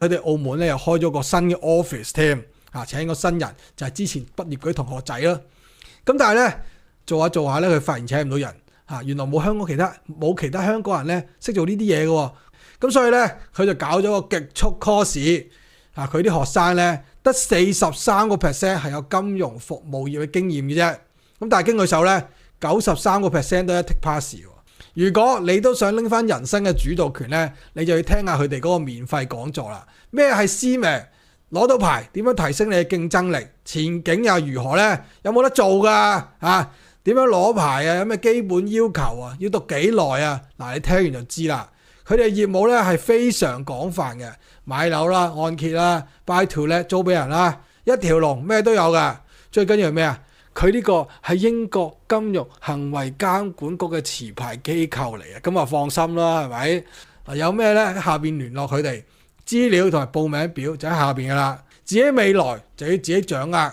佢哋澳門咧又開咗個新嘅 office 添，請個新人就係之前畢業嗰啲同學仔啦。咁但係咧做下咧，佢發現請唔到人，原來冇其他香港人咧識做呢啲嘢嘅。咁所以咧佢就搞咗個極速 course，佢啲學生咧得43% 係有金融服務業嘅經驗嘅啫。咁但係經佢手咧93% 都一 take pass。如果你都想拎翻人生嘅主導權咧，你就要聽下佢哋嗰個免費講座啦。咩係 CMA？攞到牌點樣提升你嘅競爭力？前景又如何呢？有冇得做㗎？點樣攞牌啊？有咩基本要求啊？要讀幾耐啊？嗱，你聽完就知啦。佢哋業務咧係非常廣泛嘅，買樓啦、按揭啦、buy to let 租俾人啦，一條龍咩都有㗎。最緊要係咩啊？佢呢個係英國金融行為監管局嘅持牌機構嚟嘅，咁啊放心啦，係咪？有咩呢？喺下邊聯絡佢哋，資料同埋報名表就喺下邊㗎啦。自己未來就要自己掌握。